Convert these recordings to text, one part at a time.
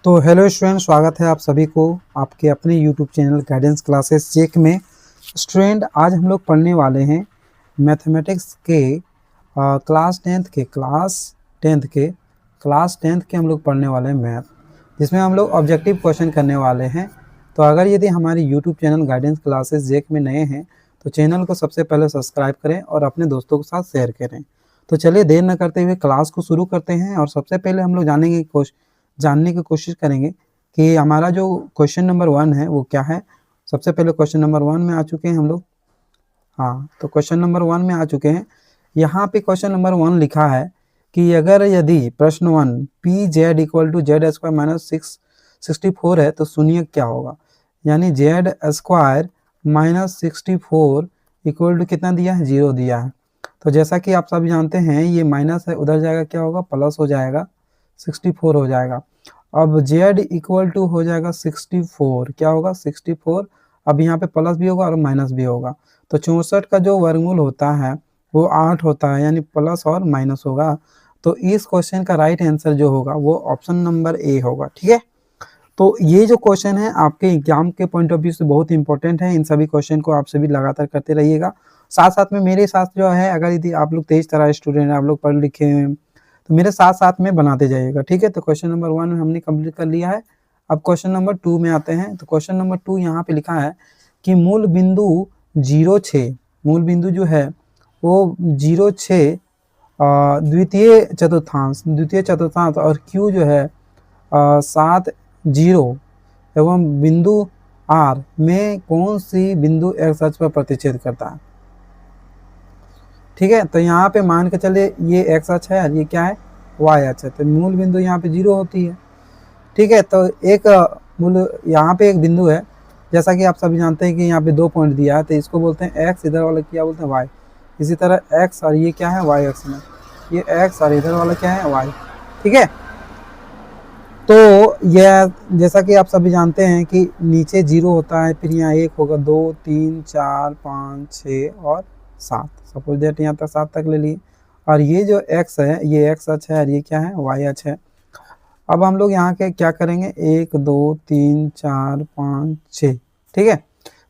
तो hello student, स्वागत है आप सभी को आपके अपने YouTube channel guidance classes check में। स्टूडेंट, आज हम लोग पढ़ने वाले हैं मैथमेटिक्स के क्लास टेंथ के हम लोग पढ़ने वाले हैं मैथ, जिसमें हम लोग ऑब्जेक्टिव क्वेश्चन करने वाले हैं। तो अगर यदि हमारी YouTube channel guidance classes check में नए हैं तो चैनल को सबसे पहले सब्सक्राइब करें और अपने दोस्तों के साथ शेयर करें। तो चलिए देर न करते हुए क्लास को शुरू करते हैं। और सबसे पहले हम लोग जानने की कोशिश करेंगे कि हमारा जो क्वेश्चन नंबर 1 है वो क्या है। सबसे पहले क्वेश्चन नंबर 1 में आ चुके हैं हम लोग। हाँ, तो क्वेश्चन नंबर 1 में आ चुके हैं। यहाँ पे क्वेश्चन नंबर 1 लिखा है कि यदि प्रश्न 1 P Z equal to Z square minus 64 है तो सुनिए क्या होगा। यानी Z square minus 64 equal to कितना दिया है, 0 दिया है। तो जैसा कि आप सभी जानते हैं ये माइनस है, उधर जाएगा क्या होगा, प्लस हो जाएगा, 64 हो जाएगा। अब z इक्वल टू हो जाएगा 64, क्या होगा 64। अब यहाँ पे प्लस भी होगा और माइनस भी होगा। तो 64 का जो वर्गमूल होता है वो 8 होता है, यानी प्लस और माइनस होगा। तो इस क्वेश्चन का राइट आंसर जो होगा वो ऑप्शन नंबर ए होगा। ठीक है, तो ये जो क्वेश्चन है आपके एग्जाम के पॉइंट ऑफ व्यू से बहुत इंपॉर्टेंट है। इन सभी क्वेश्चन को आप सभी लगातार करते रहिएगा। साथ साथ में मेरे साथ जो है, अगर यदि आप लोग तेज तरह स्टूडेंट, आप लोग पढ़ लिखे हैं तो मेरे साथ साथ में बनाते जाइएगा। ठीक है, तो क्वेश्चन नंबर 1 हमने कंप्लीट कर लिया है। अब क्वेश्चन नंबर 2 में आते हैं। तो क्वेश्चन नंबर 2 यहाँ पे लिखा है कि मूल बिंदु 0,6, मूल बिंदु जो है वो 0,6 द्वितीय चतुर्थांश और क्यू जो है 7 0 एवं बिंदु आर में कौन सी बिंदु एक्स अक्ष पर प्रतिच्छेद करता है। ठीक है, तो यहाँ पे मान के चले ये एक्स अक्ष है और ये क्या है, वाई अक्ष है। तो मूल बिंदु यहाँ पे 0 होती है। ठीक है, तो एक मूल यहाँ पे एक बिंदु है, जैसा कि आप सभी जानते हैं कि यहाँ पे 2 पॉइंट दिया है, तो इसको बोलते हैं एक्स, इधर वाला क्या बोलते हैं वाई। इसी तरह एक्स और ये क्या है, वाई अक्ष में, ये एक्स और इधर वाला क्या है, वाई। ठीक है, तो यह जैसा कि आप सभी जानते हैं कि नीचे 0 होता है, फिर यहाँ 1 होगा, 2 3 4 5 6 और 7। सपोज दैट यहाँ तक 7 तक ले लिए। और ये जो x है ये x अक्ष है और ये क्या है, y अक्ष है। अब हम लोग यहाँ के क्या करेंगे, 1 2 3 4 5 6। ठीक है,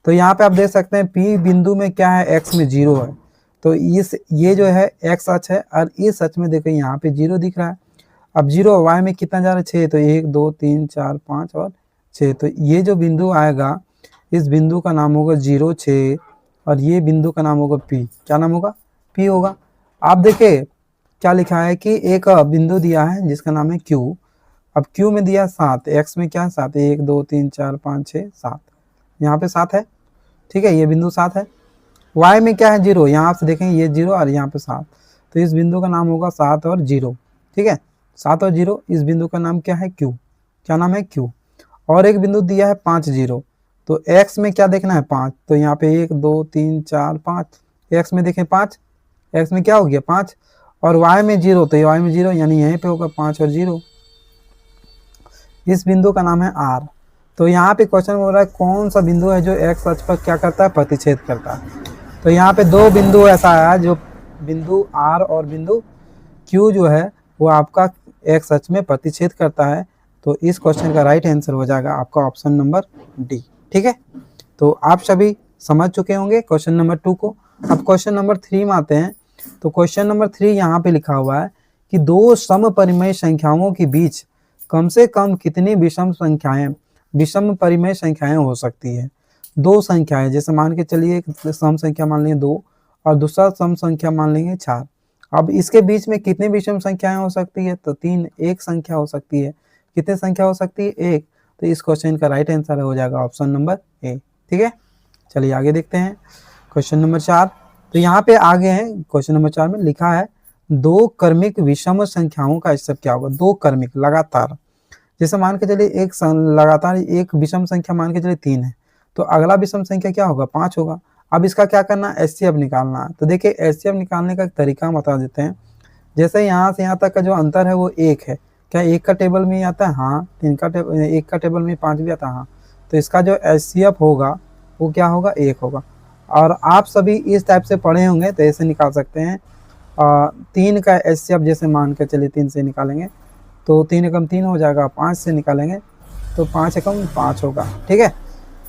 तो यहाँ पे आप देख सकते हैं P बिंदु में क्या है, x में 0 है। तो ये जो है x अक्ष है और इस अक्ष में देखो यहाँ पे 0 दिख रहा है। अब 0 y में कितना जा रहा है, 6। तो 1 2 3 4 5 और 6। तो ये जो बिंदु आएगा इस बिंदु का नाम होगा 0 6 और ये बिंदु का नाम होगा P। क्या नाम होगा, P होगा। आप देखिए क्या लिखा है कि एक बिंदु दिया है जिसका नाम है Q। अब Q में दिया 7, x में क्या है 7, 1 2 3 4 5 6 7, यहाँ पे 7 है। ठीक है, ये बिंदु 7 है। y में क्या है 0, यहाँ से देखेंगे ये 0 और यहाँ पे 7, तो इस बिंदु का नाम होगा 7 और 0। ठीक है, 7 और 0, इस बिंदु का नाम क्या है, Q। क्या नाम है, Q। और एक बिंदु दिया है 5 0, तो x में क्या देखना है 5, तो यहाँ पे 1 2 3 4 5, x में देखें 5, x में क्या हो गया 5। और y में 0, तो y में 0 यानी यहीं पे होगा 5 और 0। इस बिंदु का नाम है R। तो यहाँ पे क्वेश्चन बोल रहा है कौन सा बिंदु है जो x अक्ष पर क्या करता है, प्रतिच्छेद करता है। तो यहाँ पे 2 बिंदु ऐसा है जो बिंदु R और बिंदु Q जो है वो आपका x अक्ष में प्रतिच्छेद करता है। तो इस क्वेश्चन का राइट आंसर हो जाएगा आपका ऑप्शन नंबर डी। ठीक है, तो आप सभी समझ चुके होंगे क्वेश्चन नंबर 2 को। अब क्वेश्चन नंबर 3 में आते हैं। तो क्वेश्चन नंबर 3 यहाँ पे लिखा हुआ है कि 2 समपरिमेय संख्याओं के बीच कम से कम कितनी विषम परिमेय संख्याएं हो सकती है। 2 संख्याएं, जैसे मान के चलिए एक सम संख्या मान लेंगे 2 और दूसरा सम संख्या मान लेंगे 4। अब इसके बीच में कितनी विषम संख्याएं हो सकती है, तो 3, एक संख्या हो सकती है। कितनी संख्या हो सकती है, 1। तो इस क्वेश्चन का राइट आंसर हो जाएगा ऑप्शन नंबर ए। ठीक है, चलिए आगे देखते हैं क्वेश्चन नंबर 4। तो यहाँ पे आगे है क्वेश्चन नंबर 4 में लिखा है 2 क्रमिक विषम संख्याओं का सब क्या होगा। 2 क्रमिक लगातार, जैसे मान के चलिए एक लगातार एक विषम संख्या मान के चलिए 3 है, तो अगला विषम संख्या क्या होगा, 5 होगा। अब इसका क्या करना है, एचसीएफ निकालना है। तो देखिए एचसीएफ निकालने का तरीका बता देते हैं। जैसे यहाँ से यहाँ तक का जो अंतर है वो 1 है। क्या 1 का टेबल में ही आता है, हाँ। 1 का टेबल में 5 भी आता है, हाँ। तो इसका जो एचसीएफ होगा वो क्या होगा, 1 होगा। और आप सभी इस टाइप से पढ़े होंगे तो ऐसे निकाल सकते हैं। 3 का एचसीएफ जैसे मान के चलिए 3 से निकालेंगे तो 3 एकम 3 हो जाएगा, 5 से निकालेंगे तो 5 एकम 5 होगा। ठीक है,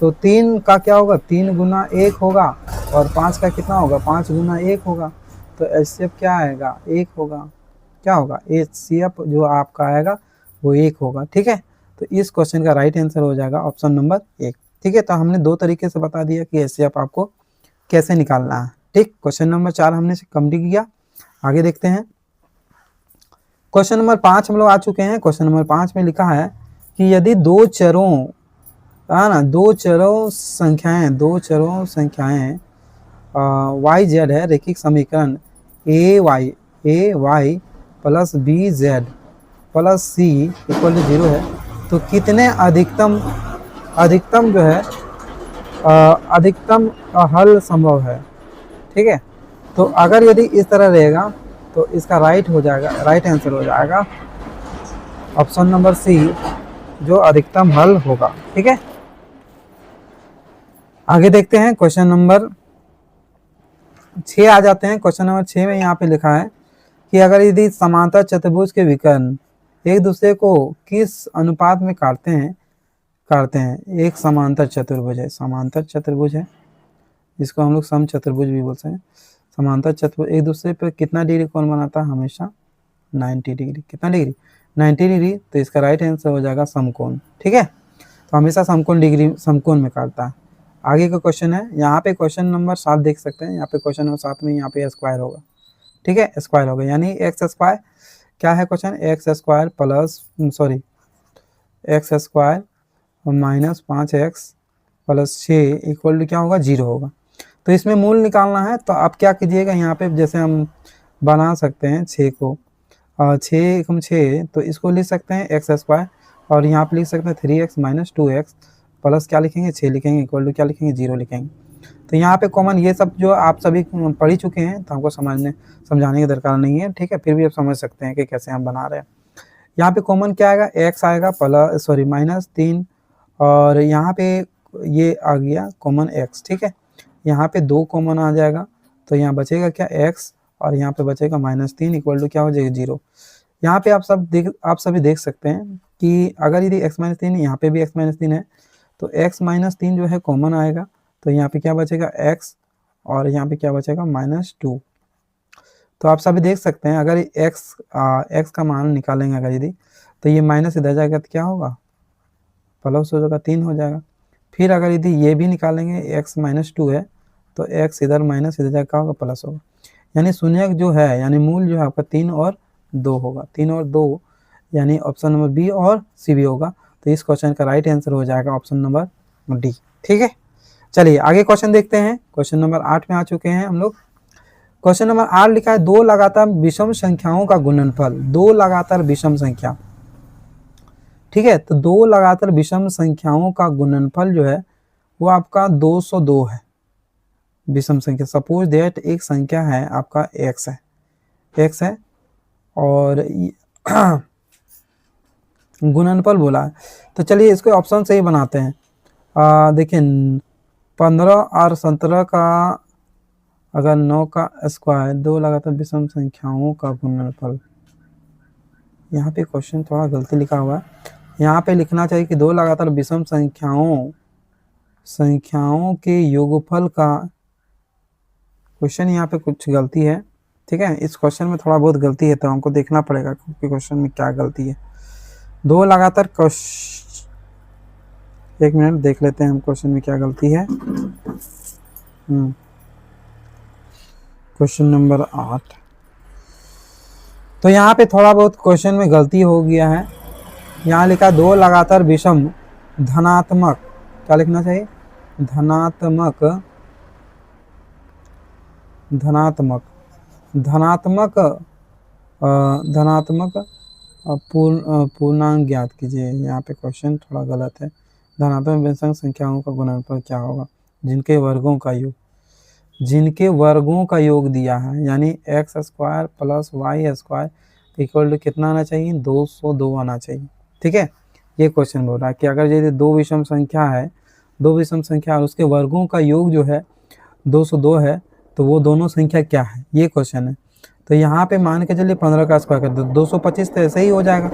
तो 3 का क्या होगा, 3 गुना 1 होगा, और 5 का कितना होगा, 5 गुना 1 होगा। तो HCF क्या आएगा, 1 होगा। क्या होगा, HCF जो आपका आएगा वो 1 होगा। ठीक है, तो इस क्वेश्चन का राइट आंसर हो जाएगा ऑप्शन नंबर 1। ठीक है, तो हमने 2 तरीके से बता दिया कि HCF आपको कैसे निकालना है। ठीक, क्वेश्चन नंबर 4 हमने कंप्लीट किया। आगे देखते हैं, क्वेश्चन नंबर 5 हम लोग आ चुके हैं। क्वेश्चन नंबर 5 में लिखा है कि यदि दो चरों संख्याएं वाई जेड है, रैखिक समीकरण A Y plus B Z plus C equal to 0 है, तो कितने अधिकतम जो है अधिकतम हल संभव है। ठीक है, तो अगर यदि इस तरह रहेगा तो इसका राइट आंसर हो जाएगा ऑप्शन नंबर सी, जो अधिकतम हल होगा। ठीक है, आगे देखते हैं, क्वेश्चन नंबर 6 आ जाते हैं। क्वेश्चन नंबर 6 में यहाँ पे लिखा है कि अगर यदि समांतर चतुर्भुज के विकर्ण एक दूसरे को किस अनुपात में काटते हैं। एक समांतर चतुर्भुज है, जिसको हम लोग सम चतुर्भुज भी बोलते हैं। समांतर चतुर्भुज एक दूसरे पर कितना डिग्री कोण बनाता है, हमेशा 90 डिग्री। कितना डिग्री, 90 डिग्री। तो इसका राइट आंसर हो जाएगा समकोण। ठीक है, तो हमेशा समकोण में काटता है। आगे का क्वेश्चन है, यहाँ पे क्वेश्चन नंबर 7 देख सकते हैं। यहाँ पे क्वेश्चन नंबर 7 में यहाँ पे स्क्वायर होगा। ठीक है, स्क्वायर होगा, यानी एक्स स्क्वायर क्या है question, x square minus 5x plus 6 equal to क्या होगा, 0 होगा। तो इसमें मूल निकालना है, तो आप क्या कीजिएगा, यहाँ पे जैसे हम बना सकते हैं 6 को 6 तो इसको लिख सकते हैं एक्स स्क्वायर, और यहाँ पे लिख सकते हैं 3x माइनस 2x प्लस क्या लिखेंगे, 6 लिखेंगे इक्वल टू क्या लिखेंगे, 0 लिखेंगे। तो यहाँ पे कॉमन ये सब जो आप सभी पढ़ ही चुके हैं, तो हमको समझाने की दरकार नहीं है। ठीक है, फिर भी आप समझ सकते हैं कि कैसे हम बना रहे हैं। यहाँ पे कॉमन क्या आएगा, x आएगा माइनस 3, और यहाँ पे ये आ गया कॉमन x। ठीक है, यहाँ पे 2 कॉमन आ जाएगा, तो यहाँ बचेगा क्या, x, और यहाँ पे बचेगा -3 इक्वल टू क्या हो जाएगा, 0। यहाँ पे आप सभी देख सकते हैं कि अगर यदि x-3, यहाँ पे भी x-3 है, तो x-3 जो है कॉमन आएगा, तो यहाँ पे क्या बचेगा, x, और यहाँ पे क्या बचेगा, -2। तो आप सभी देख सकते हैं, अगर x का मान निकालेंगे अगर यदि, तो ये माइनस इधर जाएगा तो क्या होगा, प्लस हो जाएगा, 3 हो जाएगा। फिर अगर यदि ये भी निकालेंगे, x -2 है, तो x इधर माइनस इधर जाएगा, क्या होगा, प्लस होगा। यानी शून्य जो है, यानी मूल जो है आपका 3 और 2 होगा। 3 और 2 यानी ऑप्शन नंबर बी और सी भी होगा। तो इस क्वेश्चन का राइट आंसर हो जाएगा ऑप्शन नंबर डी। ठीक है, चलिए आगे क्वेश्चन देखते हैं। क्वेश्चन नंबर 8 में आ चुके हैं हम लोग। क्वेश्चन नंबर 8 लिखा है, 2 लगातार विषम संख्याओं का गुणनफल। 2 लगातार विषम संख्या, ठीक है, तो 2 लगातार विषम संख्याओं का गुणनफल जो है वो आपका 202 है। विषम संख्या, सपोज दैट एक संख्या है आपका x है और गुणनफल बोला है, तो चलिए इसको ऑप्शन से ही बनाते हैं। देखिए 15 और 17 का अगर 9 का स्क्वायर, 2 लगातार विषम संख्याओं का गुणनफल। यहाँ पे क्वेश्चन थोड़ा गलती लिखा हुआ है, यहाँ पे लिखना चाहिए कि 2 लगातार विषम संख्याओं के योगफल का। क्वेश्चन यहाँ पे कुछ गलती है। ठीक है, इस क्वेश्चन में थोड़ा बहुत गलती है, तो हमको देखना पड़ेगा कि क्वेश्चन में क्या गलती है। 2 लगातार एक मिनट देख लेते हैं हम क्वेश्चन में क्या गलती है। क्वेश्चन नंबर 8, तो यहाँ पे थोड़ा बहुत क्वेश्चन में गलती हो गया है। यहाँ लिखा 2 लगातार विषम धनात्मक, क्या लिखना चाहिए, धनात्मक पूर्णांक ज्ञात कीजिए। यहाँ पे क्वेश्चन थोड़ा गलत है। धनात्मक विषम संख्याओं का गुणनफल क्या होगा, जिनके वर्गों का योग दिया है, यानी x square plus y square equal to कितना आना चाहिए, 202 आना चाहिए। ठीक है, ये क्वेश्चन बोल रहा है कि अगर यदि 2 विषम संख्या और उसके वर्गों का योग जो है 202 है, तो वो दोनों संख्या क्या है, ये क्वेश्चन है। तो यहाँ पे मान के चलिए 15 का स्क्वायर कर दो, 225 तो ऐसे ही हो जाएगा।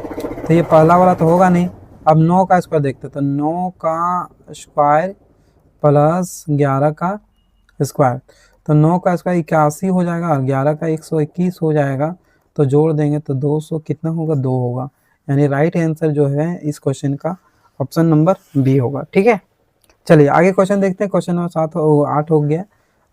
तो ये पहला वाला तो होगा नहीं। अब 9 का स्क्वायर देखते हैं, तो 9 का स्क्वायर प्लस 11 का स्क्वायर, तो 9 का स्क्वायर 81 हो जाएगा और 11 का 121 हो जाएगा। तो जोड़ देंगे तो 200 कितना होगा, 2 होगा। यानी राइट आंसर जो है इस क्वेश्चन का ऑप्शन नंबर बी होगा। ठीक है, चलिए आगे क्वेश्चन देखते हैं। क्वेश्चन नंबर 8 हो गया।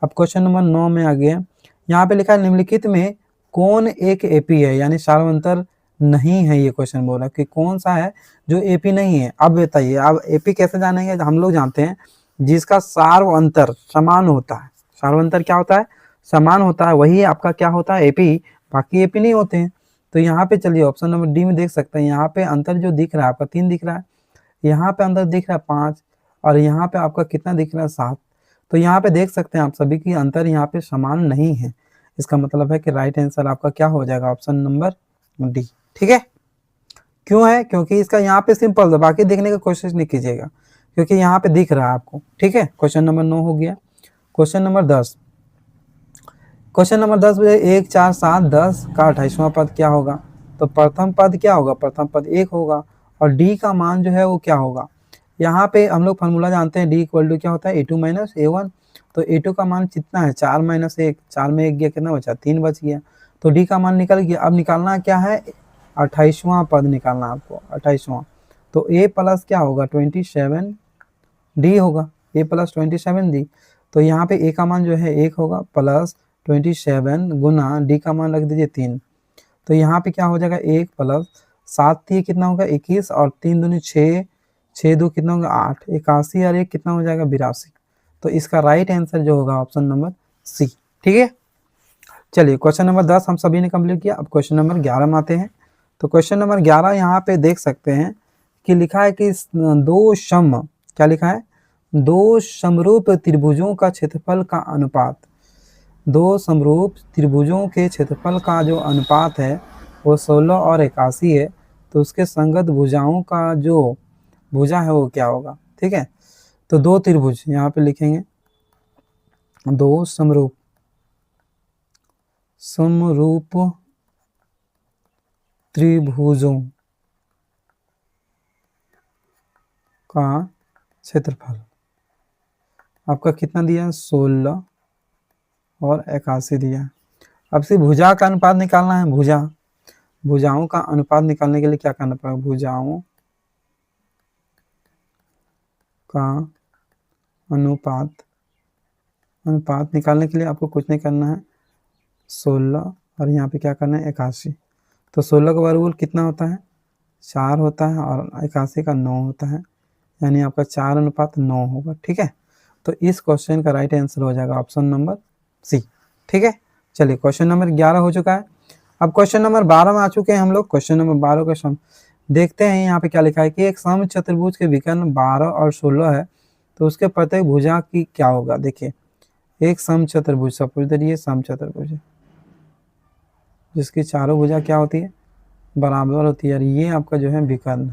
अब क्वेश्चन नंबर 9 में आ गया। यहाँ पे लिखा है निम्नलिखित में कौन एक एपी है, यानी सार्वंतर नहीं है। ये क्वेश्चन बोला कि कौन सा है जो एपी नहीं है। अब बताइए, अब एपी कैसे जानेंगे, हम लोग जानते हैं जिसका सार्वंतर समान होता है। सार्वंतर क्या होता है, समान होता है, वही आपका क्या होता है, एपी। बाकी एपी नहीं होते हैं। तो यहाँ पे चलिए ऑप्शन नंबर डी में देख सकते हैं। यहाँ पे अंतर जो दिख रहा है आपका 3 दिख रहा है, यहाँ पे अंतर दिख रहा है 5, और यहाँ पे आपका कितना दिख रहा है 7। तो यहाँ पे देख सकते हैं आप सभी की अंतर यहाँ पे समान नहीं है। इसका मतलब है कि राइट आंसर आपका क्या हो जाएगा, ऑप्शन नंबर डी। ठीक है, क्यों है, क्योंकि इसका यहाँ पे सिंपल है, बाकी देखने की कोशिश नहीं कीजिएगा क्योंकि यहाँ पे दिख रहा है आपको। ठीक है, क्वेश्चन नंबर 9 हो गया। क्वेश्चन नंबर 10, क्वेश्चन नंबर 10 में 1 4 7 10 का 28वां पद क्या होगा। तो प्रथम पद क्या होगा, प्रथम पद 1 होगा, और डी का मान जो है वो क्या होगा। यहाँ पे हम लोग फार्मूला जानते हैं, डी इक्वल टू क्या होता है, a2 माइनस a1। तो a2 का मान कितना है, 4 माइनस 1, 4 में 1 गया, कितना बचा, 3 बच गया। तो डी का मान निकल गया। अब निकालना क्या है, 28वां पद निकालना आपको, 28वां। तो a प्लस क्या होगा, 27 डी होगा, a प्लस 27 डी। तो यहाँ पे a का मान जो है 1 होगा, प्लस 27 गुना डी का मान रख दीजिए 3। तो यहाँ पे क्या हो जाएगा, 1 प्लस 7 3 कितना होगा 21, और 3 दूनी 6, 6 2 कितना होगा 8, 81 और 1 कितना हो जाएगा 82। तो इसका राइट आंसर जो होगा ऑप्शन नंबर सी। ठीक है, चलिए क्वेश्चन नंबर 10 हम सभी ने कंप्लीट किया। अब क्वेश्चन नंबर 11 में आते हैं। तो क्वेश्चन नंबर 11 यहाँ पे देख सकते हैं कि लिखा है कि क्या लिखा है, 2 समरूप त्रिभुजों का क्षेत्रफल का अनुपात, 2 समरूप त्रिभुजों के क्षेत्रफल का जो अनुपात है वो 16 और 81 है। तो उसके संगत भुजाओं का जो भुजा है वो क्या होगा। ठीक है, तो 2 त्रिभुज यहाँ पे लिखेंगे, 2 समरूप त्रिभुजों का क्षेत्रफल आपका कितना दिया, 16 और 81 दिया। अब से भुजा का अनुपात निकालना है। भुजाओं का अनुपात निकालने के लिए क्या करना पड़ेगा, भुजाओं का अनुपात निकालने के लिए आपको कुछ नहीं करना है, 16 और यहाँ पे क्या करना है 81। तो 16 का वर्गमूल कितना होता है, 4 होता है, और 81 का 9 होता है, यानी आपका 4:9 होगा। ठीक है, तो इस क्वेश्चन का राइट आंसर हो जाएगा ऑप्शन नंबर सी। ठीक है, चलिए क्वेश्चन नंबर 11 हो चुका है। अब क्वेश्चन नंबर 12 में आ चुके हैं हम लोग। क्वेश्चन नंबर 12 क्वेश्चन देखते हैं। यहाँ पे क्या लिखा है कि एक सम चतुर्भुज के विकर्ण 12 और 16 है, तो उसके प्रत्येक भुजा की क्या होगा। देखिए, एक सम चतुर्भुज, सपोज दैट ये सम चतुर्भुज है जिसकी चारों भुजा क्या होती है, बराबर होती है, और ये आपका जो है विकर्ण।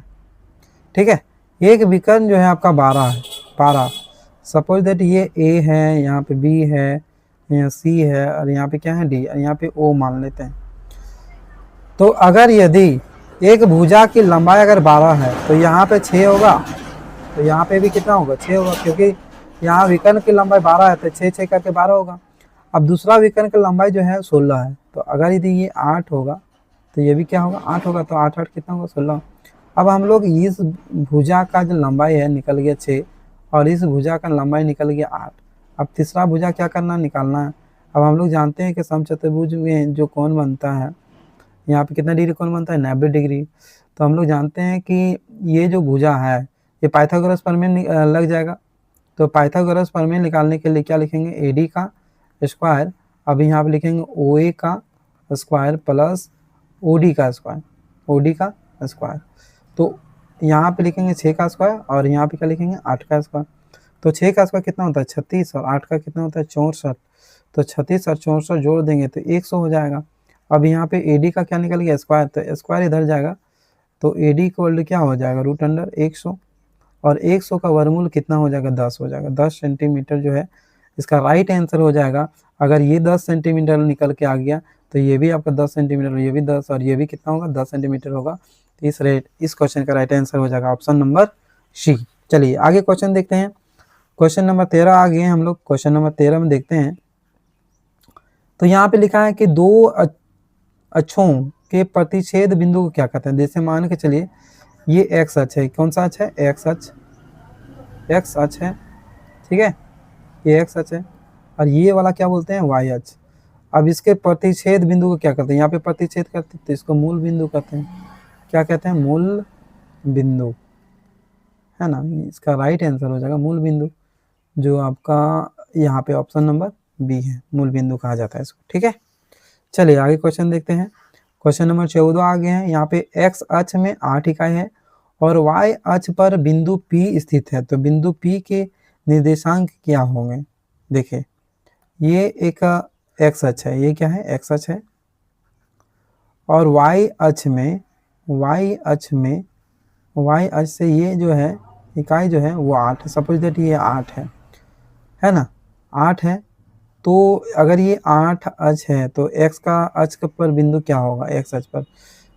ठीक है, एक विकर्ण जो है आपका 12 है, 12। सपोज दैट ये ए है, यहाँ पे बी है, यहाँ सी है, और यहाँ पे क्या है डी, और यहाँ पे ओ मान लेते हैं। तो अगर यदि एक भुजा की लंबाई अगर 12 है तो यहाँ पे 6 होगा, तो यहाँ पे भी कितना होगा, 6 होगा, क्योंकि यहाँ विकर्ण की लंबाई 12 है तो 6 करके 12 होगा। अब दूसरा विकर्ण की लंबाई जो है 16 है, तो अगर यदि ये 8 होगा तो ये भी क्या होगा, 8 होगा। तो 8 8 कितना होगा, 16। अब हम लोग इस भुजा का जो लंबाई है निकल गया 6, और इस भुजा का लंबाई निकल गया 8। अब तीसरा भुजा क्या करना, निकालना है। अब हम लोग जानते हैं कि समचतुर्भुज में जो कोण बनता है, यहाँ पे कितना डिग्री कोण बनता है, 90 डिग्री। तो हम लोग जानते हैं कि ये जो भुजा है ये पाइथागोरस प्रमेय लग जाएगा। तो पाइथागोरस प्रमेय निकालने के लिए क्या लिखेंगे, AD का स्क्वायर, अब यहाँ पे लिखेंगे OA का स्क्वायर प्लस OD का स्क्वायर, तो यहाँ पे लिखेंगे 6 का स्क्वायर, और यहाँ पे क्या लिखेंगे 8 का स्क्वायर। तो 6 का स्क्वायर कितना होता है 36, और 8 का कितना होता है 64। तो 36 और 64 जोड़ देंगे तो 100 हो जाएगा। अब यहाँ पे AD का क्या निकल गया, स्क्वायर, तो स्क्वायर इधर जाएगा, तो AD इक्वल क्या हो जाएगा, √100, और 100 का वर्गमूल कितना हो जाएगा, 10 हो जाएगा। 10 सेंटीमीटर जो है इसका राइट आंसर हो जाएगा। अगर ये 10 सेंटीमीटर निकल के आ गया तो ये भी आपका 10 सेंटीमीटर, ये भी 10, और ये भी कितना होगा 10 सेंटीमीटर होगा। तो इस क्वेश्चन का राइट आंसर हो जाएगा ऑप्शन नंबर सी। चलिए आगे क्वेश्चन देखते हैं। क्वेश्चन नंबर 13 आ गए हैं हम लोग। क्वेश्चन नंबर 13 में देखते हैं, तो यहाँ पे लिखा है कि दो अक्षों के प्रतिच्छेद बिंदु को क्या कहते हैं। जैसे मान के चलिए ये एक्स अक्ष है, कौन सा अक्ष है, एक्स अक्ष है, ठीक है, ये एक्स अक्ष है, और ये वाला क्या बोलते हैं, वाई अक्ष। अब इसके प्रतिच्छेद बिंदु को क्या कहते हैं, यहाँ पे प्रतिच्छेद करते हैं तो इसको मूल बिंदु कहते हैं। क्या कहते हैं, मूल बिंदु, है ना। इसका राइट आंसर हो जाएगा मूल बिंदु, जो आपका यहाँ पे ऑप्शन नंबर बी है, मूल बिंदु कहा जाता है इसको, ठीक है। चलिए आगे क्वेश्चन देखते हैं। क्वेश्चन नंबर 14 आ गए हैं। यहाँ पे एक्स अक्ष में 8 इकाई है और वाई अक्ष पर बिंदु P स्थित है, तो बिंदु P के निर्देशांक क्या होंगे। देखिए ये एक एक्स अक्ष है, ये क्या है, एक्स अक्ष है, और वाई अक्ष से ये जो है इकाई जो है वो 8 है। सपोज दैट ये 8 है ना, 8 है। तो अगर ये 8 अक्ष है तो x का अक्ष पर बिंदु क्या होगा, x अक्ष पर,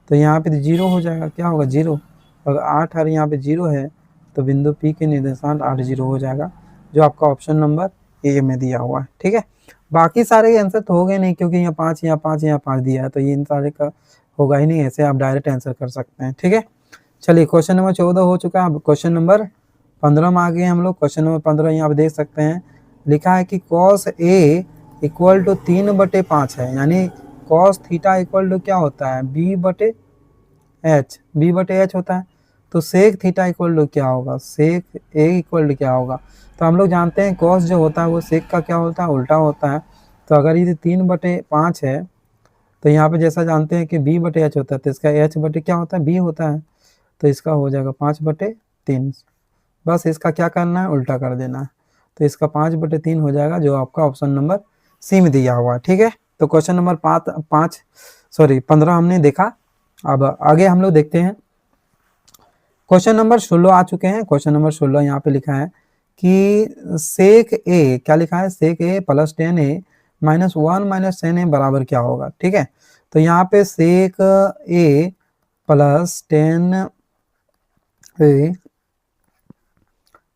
तो यहाँ पे 0 हो जाएगा, क्या होगा, 0। अगर 8 और यहाँ पे 0 है तो बिंदु P के निर्देशांक 8 0 हो जाएगा, जो आपका ऑप्शन नंबर ए में दिया हुआ है, ठीक है। बाकी सारे आंसर तो हो गए नहीं, क्योंकि यहाँ 5 यहाँ 5 यहाँ 5 दिया है, तो ये इन सारे का होगा ही नहीं, ऐसे आप डायरेक्ट आंसर कर सकते हैं, ठीक है। चलिए क्वेश्चन नंबर 14 हो चुका है। अब क्वेश्चन नंबर 15 में आ गए हम लोग। क्वेश्चन नंबर 15 यहाँ पे देख सकते हैं, लिखा है कि cos A इक्वल टू 3/5 है, यानी cos थीटा इक्वल टू क्या होता है, B/H होता है। तो sec थीटा इक्वल टू क्या होगा, sec A इक्वल टू क्या होगा। तो हम लोग जानते हैं cos जो होता है वो sec का क्या होता है, उल्टा होता है। तो अगर ये 3/5 है तो यहाँ पे जैसा जानते हैं कि B/H होता है, तो इसका H बटे क्या होता है, B होता है, तो इसका हो जाएगा 5/3। बस इसका क्या करना है, उल्टा कर देना है, तो इसका 5/3 हो जाएगा, जो आपका ऑप्शन नंबर सी में दिया हुआ है, ठीक है। तो क्वेश्चन नंबर 15 हमने देखा। अब आगे हम लोग देखते हैं। क्वेश्चन नंबर 16 आ चुके हैं। क्वेश्चन नंबर 16 यहाँ पे लिखा है कि सेक ए, क्या लिखा है, sec A plus 10a minus 1 minus 10a बराबर क्या होगा, ठीक है। तो यहाँ पे sec A plus 10a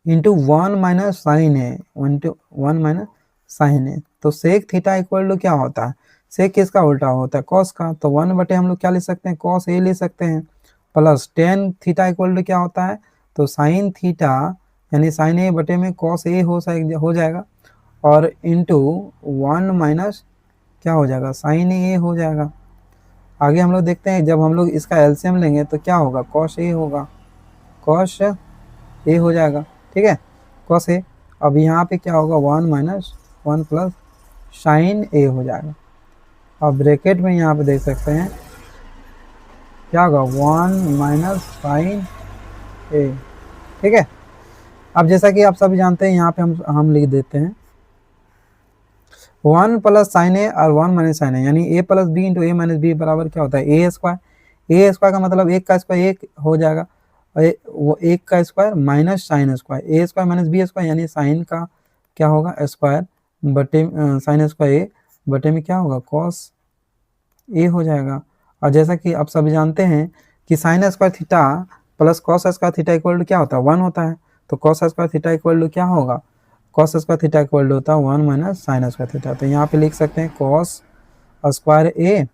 into 1 minus sine A, 1 minus sine A. तो सेक थीटा इक्वल टू क्या होता है, सेक किसका उल्टा होता है, कॉस का। तो 1 बटे हम लोग क्या ले सकते हैं, कॉस ए ले सकते हैं, प्लस 10 थीटा इक्वल टू क्या होता है, तो साइन थीटा यानी साइन ए बटे में कॉस ए हो जाएगा, और इंटू 1 माइनस क्या हो जाएगा, साइन ए हो जाएगा। आगे हम लोग देखते हैं, जब हम लोग इसका एलसीएम लेंगे तो क्या होगा, कॉस ए होगा, कॉस ए हो जाएगा, ठीक है, कॉस ए। अब यहाँ पे क्या होगा, 1 माइनस 1 प्लस साइन ए हो जाएगा। अब ब्रैकेट में यहाँ पे देख सकते हैं क्या होगा, 1 माइनस साइन ए, ठीक है। अब जैसा कि आप सभी जानते हैं, यहाँ पे हम लिख देते हैं 1 प्लस साइन ए और 1 माइनस साइन ए, यानी a plus B into A minus B बराबर क्या होता है, ए स्क्वायर। ए स्क्वायर का मतलब 1 का स्क्वायर 1 हो जाएगा, वो 1 का स्क्वायर माइनस साइन स्क्वायर, ए स्क्वायर माइनस बी स्क्वायर, यानी साइन का क्या होगा, स्क्वायर बटे साइन स्क्वायर ए बटे में क्या होगा, कॉस ए हो जाएगा। और जैसा कि आप सभी जानते हैं कि sine square theta plus cos square theta equal to क्या होता है, 1 होता है। तो cos square theta equal to क्या होगा, cos square theta equal to होता है 1 माइनस साइन स्क्वायर थीटा। तो यहाँ पे लिख सकते हैं कॉस स्क्वायर ए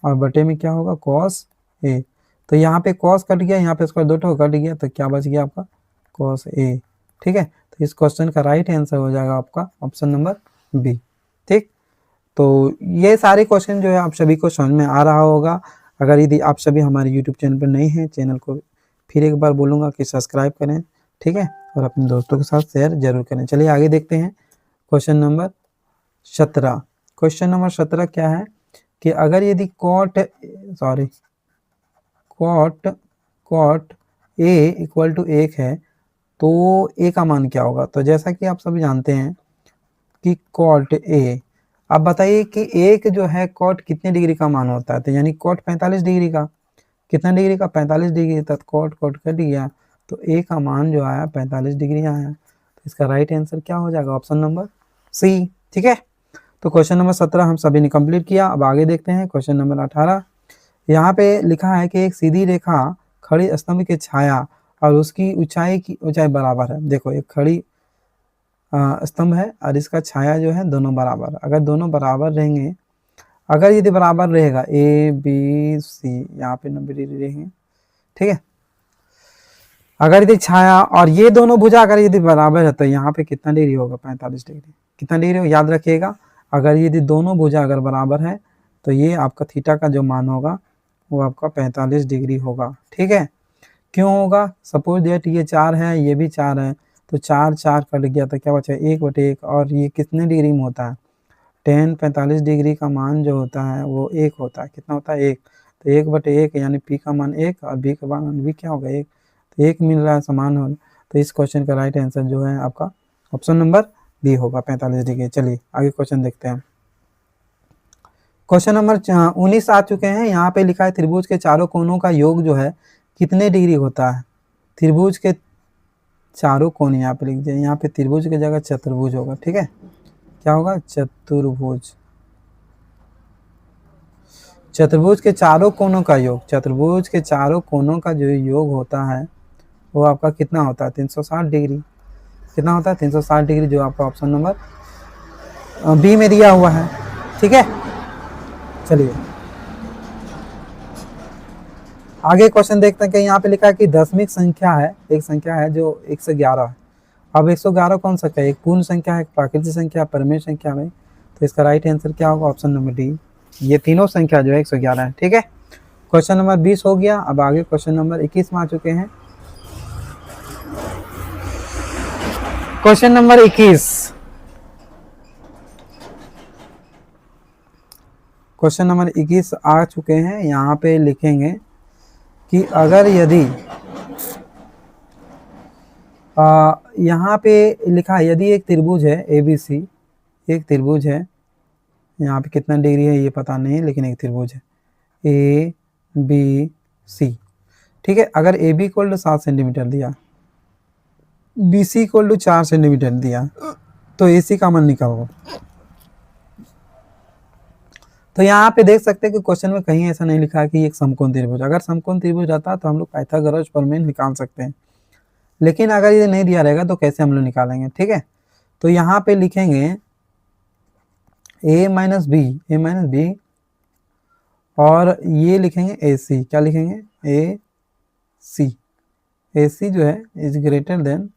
और बटे में क्या होगा, कॉस ए। तो यहाँ पे कॉस कट गया, यहाँ पे स्क्वायर 2 कट गया, तो क्या बच गया आपका, कॉस ए, ठीक है। तो इस क्वेश्चन का राइट आंसर हो जाएगा आपका ऑप्शन नंबर बी, ठीक। तो ये सारे क्वेश्चन जो है आप सभी को समझ में आ रहा होगा। अगर यदि आप सभी हमारे यूट्यूब चैनल पर नहीं हैं, चैनल को फिर एक बार बोलूँगा कि सब्सक्राइब करें, ठीक है, और अपने दोस्तों के साथ शेयर जरूर करें। चलिए आगे देखते हैं क्वेश्चन नंबर 17। क्वेश्चन नंबर 17 क्या है कि अगर यदि कॉट ए इक्वल टू 1 है तो ए का मान क्या होगा। तो जैसा कि आप सभी जानते हैं कि कॉट ए, अब बताइए कि एक जो है कॉट कितने डिग्री का मान होता है, तो यानी कॉट 45 डिग्री का, कितना डिग्री का, 45 डिग्री, तक कॉट कट गया, तो ए का मान जो आया 45 डिग्री आया। तो इसका राइट आंसर क्या हो जाएगा, ऑप्शन नंबर सी, ठीक है। तो क्वेश्चन नंबर 17 हम सभी ने कंप्लीट किया। अब आगे देखते हैं क्वेश्चन नंबर 18। यहाँ पे लिखा है कि एक सीधी रेखा खड़ी स्तंभ की छाया और उसकी ऊंचाई बराबर है। देखो एक खड़ी स्तंभ है और इसका छाया जो है दोनों बराबर। अगर दोनों बराबर रहेंगे, अगर यदि बराबर रहेगा ए बी सी, यहाँ पे 90 डिग्री रहेंगे, ठीक है। अगर यदि छाया और ये दोनों भुजा अगर यदि बराबर है तो यहाँ पे कितना डिग्री होगा, 45 डिग्री। कितना डिग्री होगा याद रखिएगा, अगर यदि दोनों भुजा अगर बराबर है तो ये आपका थीटा का जो मान होगा वो आपका 45 डिग्री होगा, ठीक है। क्यों होगा, सपोज दैट ये 4 है ये भी 4 है, तो 4 4 कट गया तो क्या बचा 1/1, और ये कितने डिग्री में होता है, 45 डिग्री का मान जो होता है वो 1 होता है। कितना होता है 1, तो 1/1 यानी पी का मान 1 और बी का मान भी क्या होगा 1, तो 1 मिल रहा है समान हो। तो इस क्वेश्चन का राइट आंसर जो है आपका ऑप्शन नंबर बी होगा 45 डिग्री। चलिए आगे क्वेश्चन देखते हैं। क्वेश्चन नंबर 19 आ चुके हैं। यहाँ पे लिखा है त्रिभुज के चारों कोनों का योग जो है कितने डिग्री होता है। त्रिभुज के चारों कोण यहाँ पे लिख दिए, यहाँ पे त्रिभुज की जगह चतुर्भुज होगा, ठीक है। क्या होगा चतुर्भुज। चतुर्भुज के चारों कोनों का योग, चतुर्भुज के चारों कोनों का जो योग होता है वो आपका कितना होता है 360 डिग्री। कितना होता है 360 डिग्री, जो आपका ऑप्शन नंबर बी में दिया हुआ है, ठीक है। चलिए आगे क्वेश्चन देखते हैं कि यहाँ पे लिखा है कि दशमिक संख्या है, एक संख्या है जो 111 है। अब 111 कौन सा है, एक पूर्ण संख्या है, एक प्राकृतिक संख्या, परिमेय संख्या में, तो इसका राइट आंसर क्या होगा ऑप्शन नंबर डी। ये तीनों संख्या जो है 111 है, ठीक है। क्वेश्चन नंबर 20 हो गया। अब आगे क्वेश्चन नंबर 21 में आ चुके हैं। क्वेश्चन नंबर 21, क्वेश्चन नंबर 21 आ चुके हैं। यहाँ पे लिखेंगे कि अगर यदि यहाँ पे लिखा है यदि एक त्रिभुज है ABC, एक त्रिभुज है, यहाँ पे कितना डिग्री है ये पता नहीं लेकिन एक त्रिभुज है ABC, ठीक है। अगर AB इक्वल टू 7 सेंटीमीटर दिया, BC इक्वल टू 4 सेंटीमीटर दिया, तो AC का मान निकालो। तो यहाँ पे देख सकते हैं कि क्वेश्चन में कहीं ऐसा नहीं लिखा है कि एक समकोण त्रिभुज। अगर समकोण त्रिभुज रहता तो हम लोग पाइथागोरस प्रमेय निकाल सकते हैं, लेकिन अगर ये नहीं दिया रहेगा तो कैसे हम लोग निकालेंगे, ठीक है। तो यहाँ पे लिखेंगे a माइनस बी और ये लिखेंगे AC। क्या लिखेंगे AC जो है इज ग्रेटर देन,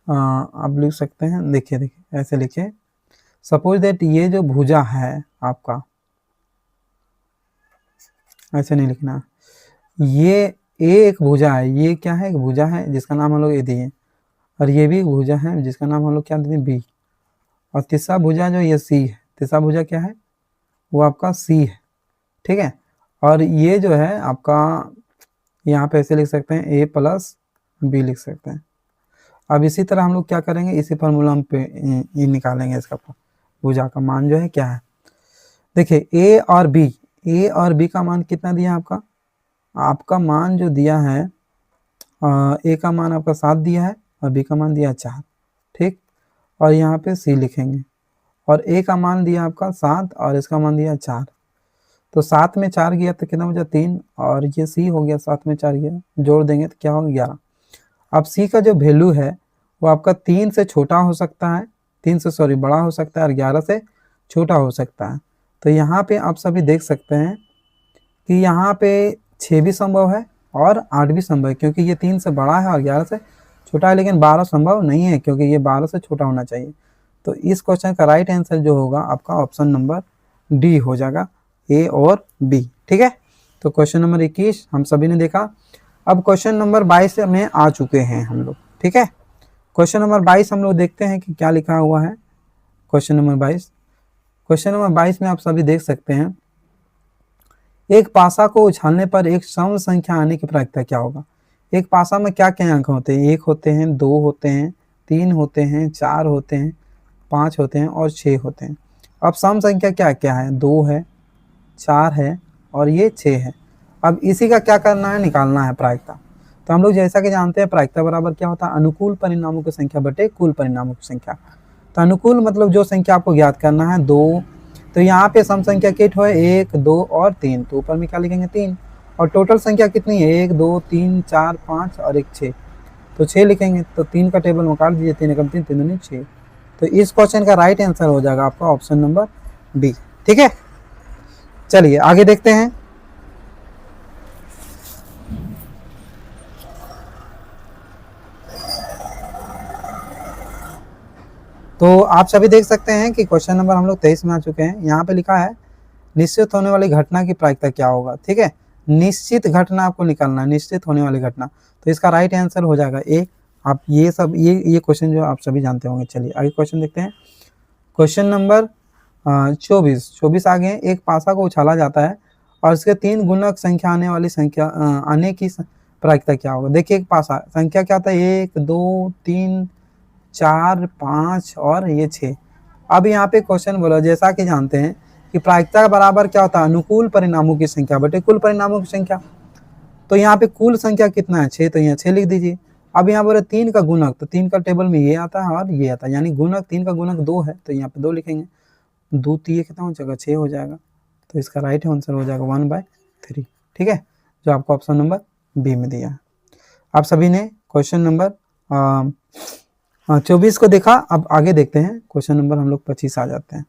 आप लिख सकते हैं, देखिए ऐसे लिखिए। सपोज दैट ये जो भुजा है आपका, ऐसे नहीं लिखना, ये एक भुजा है, ये क्या है एक भुजा है जिसका नाम हम लोग ए दिए, और ये भी भुजा है जिसका नाम हम लोग क्या देते हैं बी, और तीसरा भुजा जो ये सी है, तीसरा भुजा क्या है वो आपका सी है, ठीक है। और ये जो है आपका यहाँ पे ऐसे लिख सकते हैं ए प्लस बी लिख सकते हैं। अब इसी तरह हम लोग क्या करेंगे, इसी फार्मूला हम पे ये निकालेंगे, इसका भुजा का मान जो है क्या है। देखिए ए और बी का मान कितना दिया आपका, आपका मान जो दिया है ए का मान आपका 7 दिया है और बी का मान दिया 4, ठीक। और यहाँ पे सी लिखेंगे, और ए का मान दिया आपका 7 और इसका मान दिया 4, तो 7 में 4 गया तो कितना बचा 3, और ये सी हो गया 7 में 4 गया, जोड़ देंगे तो क्या होगा 11। अब सी का जो वैल्यू है वो आपका 3 से छोटा हो सकता है, 3 से सॉरी बड़ा हो सकता है, और 11 से छोटा हो सकता है। तो यहाँ पे आप सभी देख सकते हैं कि यहाँ पे 6 भी संभव है और 8 भी संभव है, क्योंकि ये 3 से बड़ा है और 11 से छोटा है, लेकिन 12 संभव नहीं है क्योंकि ये 12 से छोटा होना चाहिए। तो इस क्वेश्चन का राइट आंसर जो होगा आपका ऑप्शन नंबर डी हो जाएगा, ए और बी, ठीक है। तो क्वेश्चन नंबर 21 हम सभी ने देखा। अब क्वेश्चन नंबर 22 में आ चुके हैं हम लोग, ठीक है। क्वेश्चन नंबर 22 हम लोग देखते हैं कि क्या लिखा हुआ है। क्वेश्चन नंबर 22 में आप सभी देख सकते हैं, एक पासा को उछालने पर एक सम संख्या आने की प्रायिकता क्या होगा। एक पासा में क्या क्या अंक होते हैं, 1 होते हैं, 2 होते हैं, 3 होते हैं, 4 होते हैं, 5 होते हैं और 6 होते हैं। अब सम संख्या क्या क्या है, 2 है, 4 है और ये 6 है। अब इसी का क्या करना है, निकालना है प्रायिकता। तो हम लोग जैसा कि जानते हैं प्रायिकता बराबर क्या होता है, अनुकूल परिणामों की संख्या बटे कुल परिणामों की संख्या। तो अनुकूल मतलब जो संख्या आपको ज्ञात करना है 2, तो यहाँ पे सम संख्या किट हो 1, 2 और 3, तो ऊपर में क्या लिखेंगे 3, और टोटल संख्या कितनी है, 1 2 3 4 5 और एक 6, तो 6 लिखेंगे। तो 3 का टेबल में काट दीजिए, 3 एकम 3 3 दूनी 6। तो इस क्वेश्चन का राइट आंसर हो जाएगा आपका ऑप्शन नंबर बी। ठीक है, चलिए आगे देखते हैं। तो आप सभी देख सकते हैं कि क्वेश्चन नंबर हम लोग 23 में आ चुके हैं। यहाँ पे लिखा है निश्चित होने वाली घटना की प्रायिकता क्या होगा। ठीक है, निश्चित घटना आपको निकालना है, निश्चित होने वाली घटना। तो इसका राइट आंसर हो जाएगा ए। आप ये सब ये क्वेश्चन जो आप सभी जानते होंगे। चलिए आगे क्वेश्चन देखते हैं। क्वेश्चन नंबर 24 आगे हैं। एक पासा को उछाला जाता है और इसके 3 गुणक संख्या आने वाली संख्या आने की प्रायिकता क्या होगा। देखिए एक पासा संख्या क्या था, 1 2 3 4 5 और ये 6। अब यहाँ पे क्वेश्चन बोला, जैसा कि जानते हैं कि प्रायिकता बराबर क्या होता है, अनुकूल परिणामों की संख्या बटे कुल परिणामों की संख्या। तो यहाँ पे कुल संख्या कितना है, 6, तो यहाँ 6 लिख दीजिए। अब यहाँ बोले 3 का गुणक, तो 3 का टेबल में ये आता है और ये आता है, यानी गुणक 3 का गुणक 2 है, तो यहाँ पे 2 लिखेंगे। 2 3 कितना हो जाएगा, 6 हो जाएगा। तो इसका राइट आंसर हो जाएगा 1/3। ठीक है, जो आपको ऑप्शन नंबर बी में दिया है। आप सभी ने क्वेश्चन नंबर 24 को देखा। अब आगे देखते हैं, क्वेश्चन नंबर हम लोग 25 आ जाते हैं।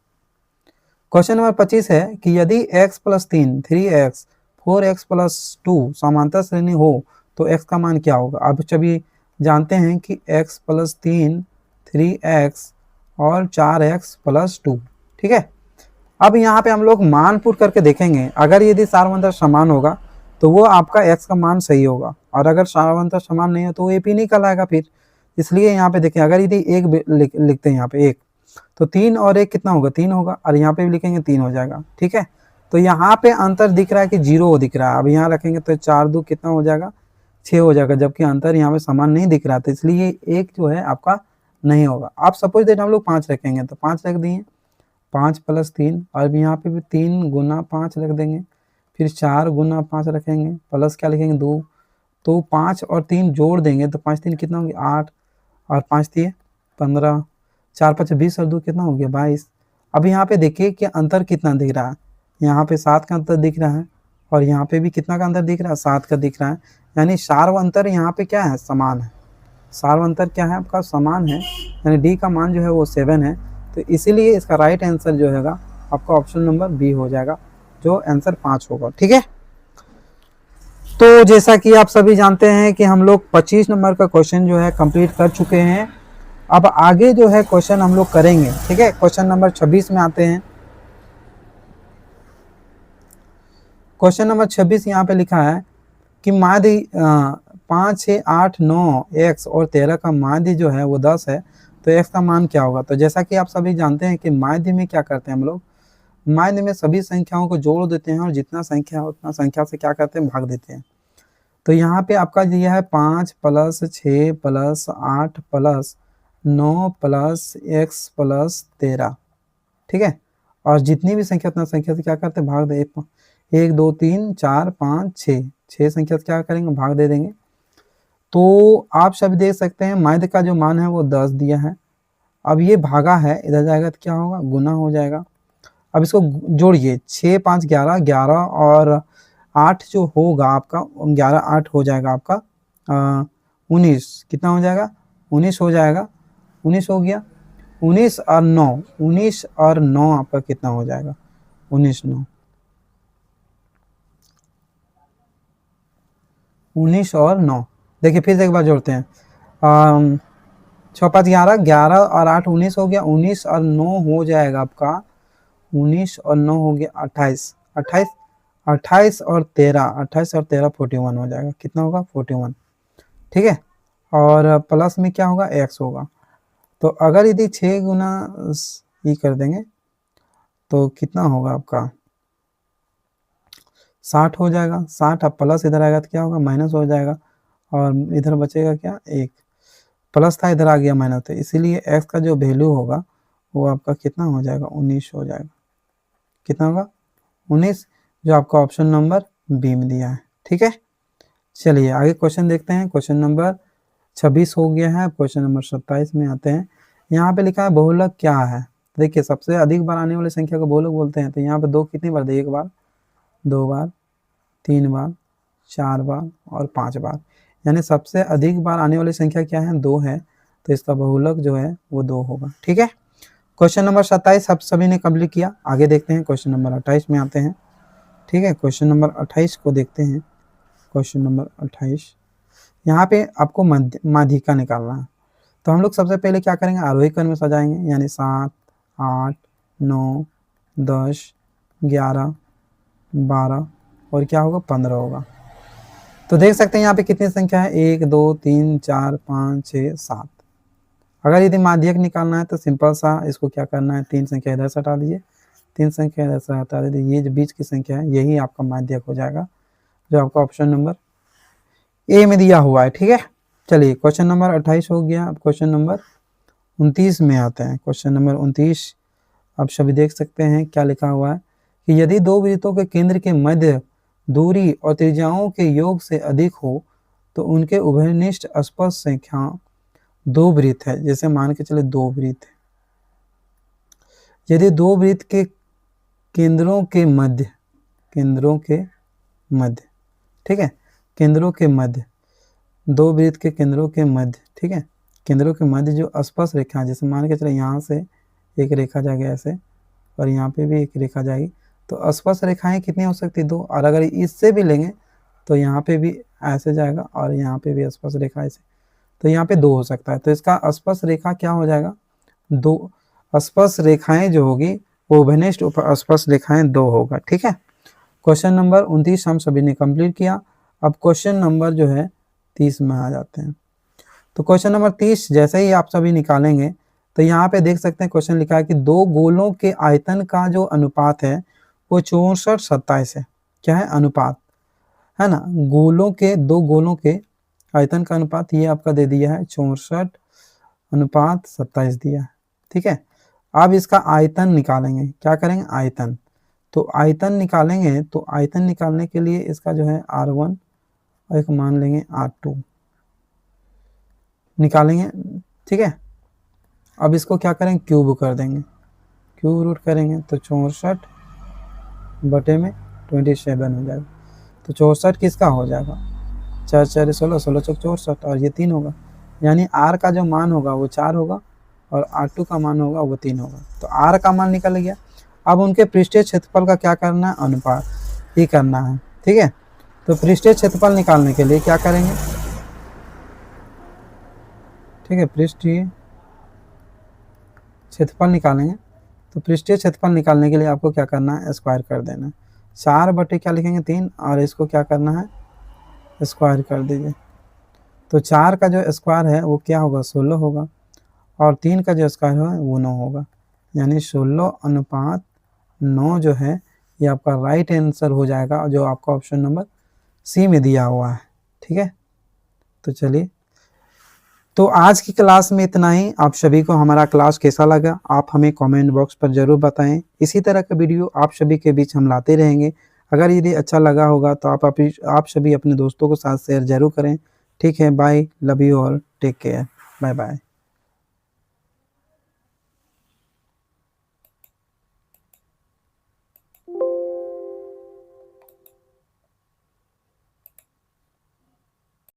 क्वेश्चन नंबर 25 है कि यदि x + 3 3x 4x + 2 समांतर श्रेणी हो तो x का मान क्या होगा। अब सभी जानते हैं कि x + 3 3x और 4x + 2। ठीक है, अब यहाँ पे हम लोग मान पुट करके देखेंगे। अगर यदि सार्वंतर समान होगा तो वो आपका x का मान सही होगा, और अगर सार्वंतर समान नहीं हो तो वो AP नहीं कहलाएगा फिर। इसलिए यहाँ पे देखें, अगर यदि एक लिखते हैं यहाँ पे 1, तो 3 और 1 कितना होगा, 3 होगा, और यहाँ पे भी लिखेंगे 3 हो जाएगा। ठीक है, तो यहाँ पे अंतर दिख रहा है कि 0 दिख रहा है। अब यहाँ रखेंगे तो 4 2 कितना हो जाएगा, 6 हो जाएगा, जबकि अंतर यहाँ पे समान नहीं दिख रहा था, इसलिए एक जो है आपका नहीं होगा। आप सपोज दैट हम लोग 5 रखेंगे, तो 5 रख दिए, 5 + 3, और यहाँ पे भी 3 × 5 रख देंगे, फिर 4 × 5 रखेंगे, प्लस क्या लिखेंगे 2, तो 5 और 3 जोड़ देंगे तो 5 3 कितना होंगे 8, और 5 3 15, 4 5 20 और 2 कितना हो गया 22। अब यहाँ पे देखिए कि अंतर कितना दिख रहा है, यहाँ पे 7 का अंतर दिख रहा है, और यहाँ पे भी कितना का अंतर दिख रहा है, 7 का दिख रहा है, यानी सार्व अंतर यहाँ पे क्या है, समान है। सार्व अंतर क्या है आपका, समान है, यानी डी का मान जो है वो 7 है। तो इसीलिए इसका राइट आंसर जो है आपका ऑप्शन नंबर बी हो जाएगा, जो आंसर 5 होगा। ठीक है, तो जैसा कि आप सभी जानते हैं कि हम लोग 25 नंबर का क्वेश्चन जो है कंप्लीट कर चुके हैं। अब आगे जो है क्वेश्चन हम लोग करेंगे। ठीक है, क्वेश्चन नंबर 26 में आते हैं। क्वेश्चन नंबर 26 यहाँ पे लिखा है कि माध्य 5 6 8 9 x और 13 का माध्य जो है वो 10 है, तो x का मान क्या होगा। तो जैसा कि आप सभी जानते हैं कि माध्य में क्या करते हैं हम लोग, माध्य में सभी संख्याओं को जोड़ देते हैं और जितना संख्या है उतना संख्या से क्या करते हैं, भाग देते हैं। तो यहाँ पे आपका दिया है 5 + 6 + 8 + 9 + x + 13। ठीक है, और जितनी भी संख्या उतना संख्या से क्या करते हैं, भाग दे। 1 2 3 4 5 6 संख्या से क्या करेंगे, भाग दे देंगे। तो आप सब देख सकते हैं माध्य का जो मान है वो 10 दिया है। अब ये भागा है, इधर जाएगा तो क्या होगा, गुना हो जाएगा। अब इसको जोड़िए, 6 5 11 11 और 8 जो होगा आपका 11 8 हो जाएगा आपका 19, कितना हो जाएगा, 19 हो जाएगा, 19 हो गया। 19 और 9, 19 और 9 आपका कितना हो जाएगा, 19 9, 19 और 9। देखिए फिर से एक बार जोड़ते हैं, 6 5 11 11 और 8 19 हो गया, 19 और 9 हो जाएगा आपका, 19 और 9 हो गया 28, 28 28 और 13, 28 और 13 41 हो जाएगा, कितना होगा 41। ठीक है, और प्लस में क्या होगा, x होगा। तो अगर यदि 6 गुना ये कर देंगे तो कितना होगा आपका 60 हो जाएगा। 60 अब प्लस इधर आएगा तो क्या होगा, माइनस हो जाएगा, और इधर बचेगा क्या, 1, प्लस था इधर आ गया माइनस, तो इसीलिए x का जो वैल्यू होगा वो आपका कितना हो जाएगा, 19 हो जाएगा। कितना होगा 19, जो आपका ऑप्शन नंबर बी में दिया है। ठीक है, चलिए आगे क्वेश्चन देखते हैं। क्वेश्चन नंबर 26 हो गया है। क्वेश्चन नंबर 27 में आते हैं। यहाँ पे लिखा है बहुलक क्या है। देखिए सबसे अधिक बार आने वाली संख्या को बहुलक बोलते हैं। तो यहाँ पे 2 कितनी बार दी, 1 बार, 2 बार, 3 बार, 4 बार और 5 बार, यानी सबसे अधिक बार आने वाली संख्या क्या है, 2 है, तो इसका बहुलक जो है वो 2 होगा। ठीक है, क्वेश्चन नंबर 27 आप सभी ने कंप्लीट किया। आगे देखते हैं क्वेश्चन नंबर 28 में आते हैं। ठीक है, क्वेश्चन नंबर 28 को देखते हैं। क्वेश्चन नंबर 28, यहाँ पे आपको माध्यिका निकालना है। तो हम लोग सबसे पहले क्या करेंगे, आरोही क्रम में सजाएंगे, यानी 7, 8, 9, 10, 11, 12 और क्या होगा, 15 होगा। तो देख सकते हैं यहाँ पे कितनी संख्या है, 1, 2, 3, 4, 5, 6, 7। अगर यदि माध्यक निकालना है तो सिंपल सा इसको क्या करना है, 3 संख्या इधर से हटा दीजिए, 3 संख्या इधर से हटा दीजिए, ये जो बीच की संख्या है यही आपका माध्यक हो जाएगा, जो आपका ऑप्शन नंबर ए में दिया हुआ है। ठीक है, चलिए क्वेश्चन नंबर 28 हो गया। अब क्वेश्चन नंबर 29 में आते हैं। क्वेश्चन नंबर 29 आप सभी देख सकते हैं क्या लिखा हुआ है कि यदि दो वृत्तों के केंद्र के मध्य दूरी और त्रिज्याओं के योग से अधिक हो तो उनके उभयनिष्ठ स्पर्श संख्या 2 वृत्त है। जैसे मान के चले 2 वृत्त है, यदि 2 वृत्त के केंद्रों के मध्य, ठीक है, केंद्रों के मध्य, 2 वृत्त के केंद्रों के मध्य, ठीक है, केंद्रों के मध्य जो स्पर्श रेखा, जैसे मान के चले यहाँ से एक रेखा जाएगी ऐसे और यहाँ पे भी एक रेखा जाएगी, तो स्पर्श रेखाएं कितनी हो सकती है, 2। और अगर इससे भी लेंगे तो यहाँ पे भी ऐसे जाएगा और यहाँ पे भी स्पर्श रेखा ऐसे, तो यहाँ पे 2 हो सकता है। तो इसका स्पर्श रेखा क्या हो जाएगा, 2 स्पर्श रेखाएं जो होगी वो उभयनिष्ठ स्पर्श रेखाएं 2 होगा। ठीक है, क्वेश्चन नंबर 29 हम सभी ने कंप्लीट किया। अब क्वेश्चन नंबर जो है 30 में आ जाते हैं। तो क्वेश्चन नंबर 30 जैसे ही आप सभी निकालेंगे तो यहाँ पे देख सकते हैं क्वेश्चन लिखा है कि 2 गोलों के आयतन का जो अनुपात है वो 64-27 है। क्या है, अनुपात है ना, गोलों के 2 गोलों के आयतन का अनुपात ये आपका दे दिया है 64:27 दिया है। ठीक है, अब इसका आयतन निकालेंगे, क्या करेंगे, आयतन। तो आयतन निकालेंगे, तो आयतन निकालने के लिए इसका जो है R1 और एक मान लेंगे R2 निकालेंगे। ठीक है, अब इसको क्या करेंगे, क्यूब कर देंगे, क्यूब रूट करेंगे तो 64/27 हो जाएगा। तो 64 किसका हो जाएगा, 4 4 16, 16 चौक 64 और ये 3 होगा, यानी R का जो मान होगा वो 4 होगा और R2 का मान होगा वो 3 होगा। तो R का मान निकल गया। अब उनके पृष्ठीय क्षेत्रफल का क्या करना है, अनुपात ही करना है। ठीक है, तो पृष्ठीय क्षेत्रफल निकालने के लिए क्या करेंगे, ठीक है, पृष्ठीय क्षेत्रफल निकालेंगे। तो पृष्ठीय क्षेत्रफल निकालने के लिए आपको क्या करना है, स्क्वायर कर देना है। 4 क्या लिखेंगे, 3, और इसको क्या करना है, स्क्वायर कर दीजिए। तो 4 का जो स्क्वायर है वो क्या होगा, 16 होगा, और 3 का जो स्क्वायर है वो 9 होगा, यानी 16:9 जो है ये आपका राइट आंसर हो जाएगा, जो आपका ऑप्शन नंबर सी में दिया हुआ है। ठीक है, तो चलिए, तो आज की क्लास में इतना ही। आप सभी को हमारा क्लास कैसा लगा आप हमें कमेंट बॉक्स पर ज़रूर बताएं। इसी तरह का वीडियो आप सभी के बीच हम लाते रहेंगे। अगर यदि अच्छा लगा होगा तो आप सभी अपने दोस्तों के साथ शेयर जरूर करें। ठीक है, bye, love you all, take care, bye bye.